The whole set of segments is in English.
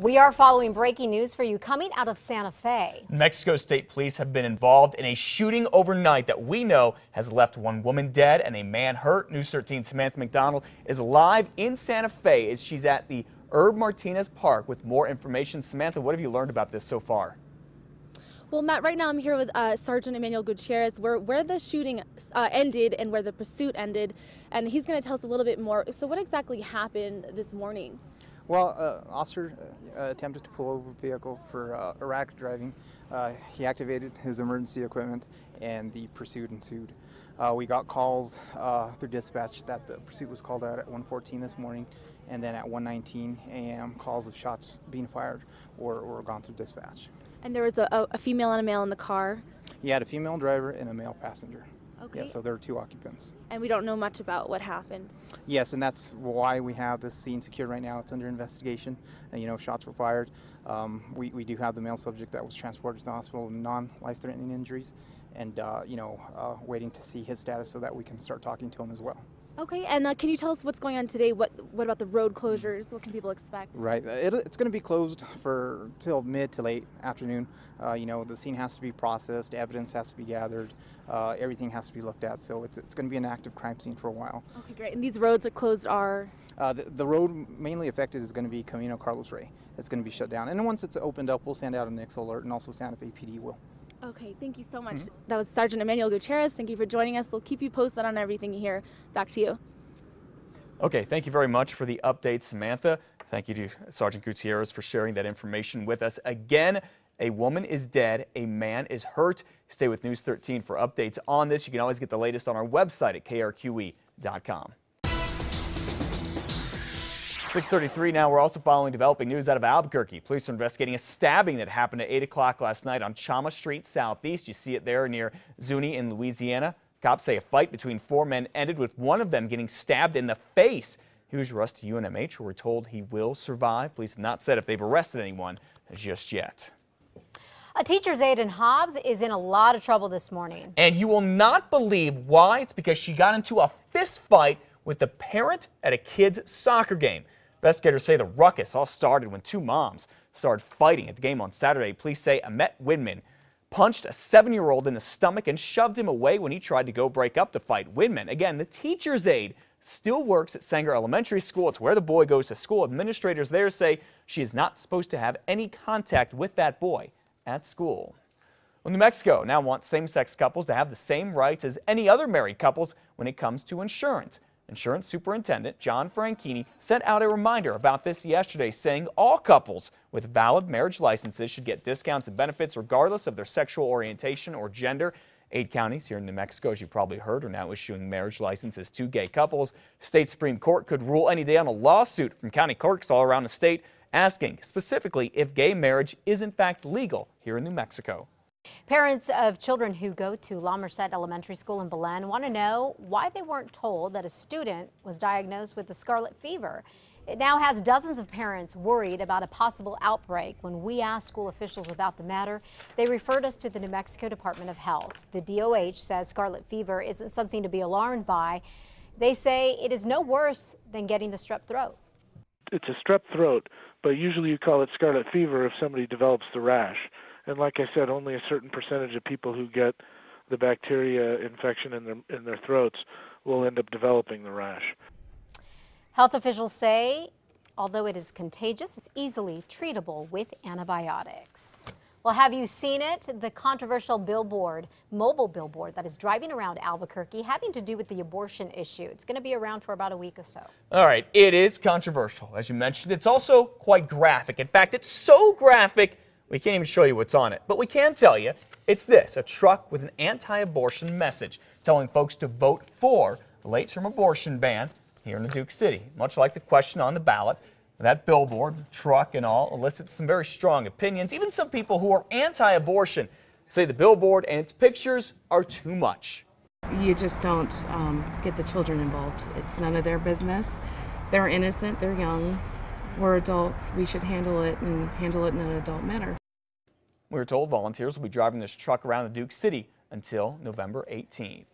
We are following breaking news for you coming out of Santa Fe. Mexico State Police have been involved in a shooting overnight that we know has left one woman dead and a man hurt. News 13's Samantha McDonald is live in Santa Fe as she's at the Herb Martinez Park with more information. Samantha, what have you learned about this so far? Well, Matt, right now I'm here with Sergeant Emmanuel Gutierrez, where the shooting ended and where the pursuit ended, and he's going to tell us a little bit more. So what exactly happened this morning? Well, officer attempted to pull over a vehicle for erratic driving. He activated his emergency equipment and the pursuit ensued. We got calls through dispatch that the pursuit was called out at 1:14 this morning, and then at 1:19 a.m. calls of shots being fired were gone through dispatch. And there was a female and a male in the car? He had a female driver and a male passenger. Okay. Yeah, so there were two occupants. And we don't know much about what happened? Yes, and that's why we have this scene secured right now. It's under investigation, and shots were fired. We do have the male subject that was transported to the hospital with non-life-threatening injuries, and waiting to see his status so that we can start talking to him as well. Okay, and can you tell us what's going on today? What about the road closures? What can people expect? Right, it's going to be closed till mid to late afternoon. The scene has to be processed, evidence has to be gathered, everything has to be looked at. So it's going to be an active crime scene for a while. Okay, great. And these roads are closed are? The road mainly affected is going to be Camino Carlos Rey. It's going to be shut down. And once it's opened up, we'll send out a NICS alert, and also Santa Fe PD will. Okay, thank you so much. That was Sergeant Emmanuel Gutierrez. Thank you for joining us. We'll keep you posted on everything here. Back to you. Okay, thank you very much for the update, Samantha. Thank you to Sergeant Gutierrez for sharing that information with us. Again, a woman is dead, a man is hurt. Stay with News 13 for updates on this. You can always get the latest on our website at krqe.com. 6:33 now. We're also following developing news out of Albuquerque. Police are investigating a stabbing that happened at 8 o'clock last night on Chama Street Southeast. You see it there near Zuni in Louisiana. Cops say a fight between four men ended with one of them getting stabbed in the face. He was rushed to UNMH, where we're told he will survive. Police have not said if they've arrested anyone just yet. A teacher's aide in Hobbs is in a lot of trouble this morning. And you will not believe why. It's because she got into a fist fight with the parent at a kid's soccer game. Investigators say the ruckus all started when two moms started fighting at the game on Saturday. Police say Ahmet Widman punched a 7-year-old in the stomach and shoved him away when he tried to go break up the fight. Widman, again, the teacher's aide, still works at Sanger Elementary School. It's where the boy goes to school. Administrators there say she is not supposed to have any contact with that boy at school. Well, New Mexico now wants same-sex couples to have the same rights as any other married couples when it comes to insurance. Insurance Superintendent John Franchini sent out a reminder about this yesterday, saying all couples with valid marriage licenses should get discounts and benefits regardless of their sexual orientation or gender. 8 counties here in New Mexico, as you probably heard, are now issuing marriage licenses to gay couples. State Supreme Court could rule any day on a lawsuit from county clerks all around the state asking specifically if gay marriage is in fact legal here in New Mexico. Parents of children who go to La Merced Elementary School in Belen want to know why they weren't told that a student was diagnosed with the scarlet fever. It now has dozens of parents worried about a possible outbreak. When we asked school officials about the matter, they referred us to the New Mexico Department of Health. The DOH says scarlet fever isn't something to be alarmed by. They say it is no worse than getting the strep throat. It's a strep throat, but usually you call it scarlet fever if somebody develops the rash. And like I said, only a certain percentage of people who get the bacteria infection in their throats will end up developing the rash. Health officials say, although it is contagious, it's easily treatable with antibiotics. Well, have you seen it? The controversial billboard, mobile billboard that is driving around Albuquerque having to do with the abortion issue. It's going to be around for about a week or so. All right, it is controversial. As you mentioned, it's also quite graphic. In fact, it's so graphic we can't even show you what's on it, but we can tell you it's this, a truck with an anti-abortion message telling folks to vote for the late-term abortion ban here in the Duke City. Much like the question on the ballot, that billboard, truck and all elicits some very strong opinions. Even some people who are anti-abortion say the billboard and its pictures are too much. You just don't get the children involved. It's none of their business. They're innocent, they're young. We're adults. We should handle it in an adult manner. We were told volunteers will be driving this truck around the Duke City until November 18th.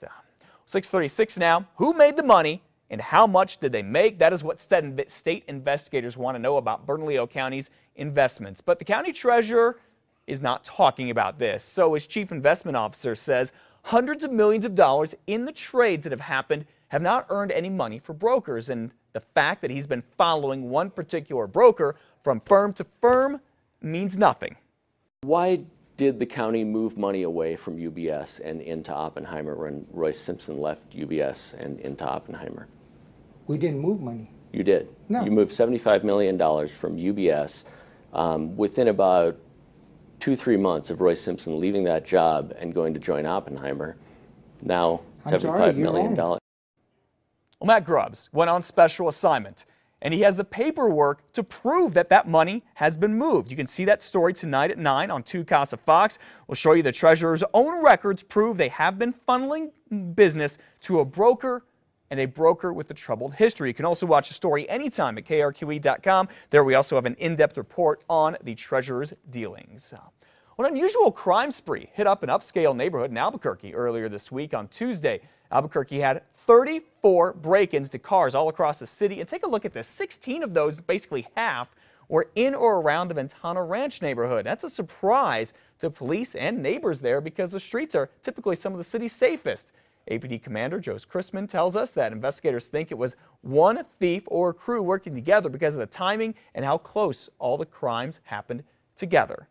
6:36 now. Who made the money and how much did they make? That is what state investigators want to know about Bernalillo County's investments. But the county treasurer is not talking about this. So his chief investment officer says hundreds of millions of dollars in the trades that have happened have not earned any money for brokers. And the fact that he's been following one particular broker from firm to firm means nothing. Why did the county move money away from UBS and into Oppenheimer when Royce Simpson left UBS and into Oppenheimer? We didn't move money. You did. No. You moved $75 million from UBS within about 2-3 months of Royce Simpson leaving that job and going to join Oppenheimer. Now, $75 million. Well, Matt Grubbs went on special assignment, and he has the paperwork to prove that that money has been moved. You can see that story tonight at 9 on 2 Casa Fox. We'll show you the treasurer's own records prove they have been funneling business to a broker, and a broker with a troubled history. You can also watch the story anytime at KRQE.com. There we also have an in-depth report on the treasurer's dealings. An unusual crime spree hit up an upscale neighborhood in Albuquerque earlier this week. On Tuesday, Albuquerque had 34 break-ins to cars all across the city. And take a look at this. 16 of those, basically half, were in or around the Ventana Ranch neighborhood. That's a surprise to police and neighbors there because the streets are typically some of the city's safest. APD Commander Joe Chrisman tells us that investigators think it was one thief or crew working together because of the timing and how close all the crimes happened together.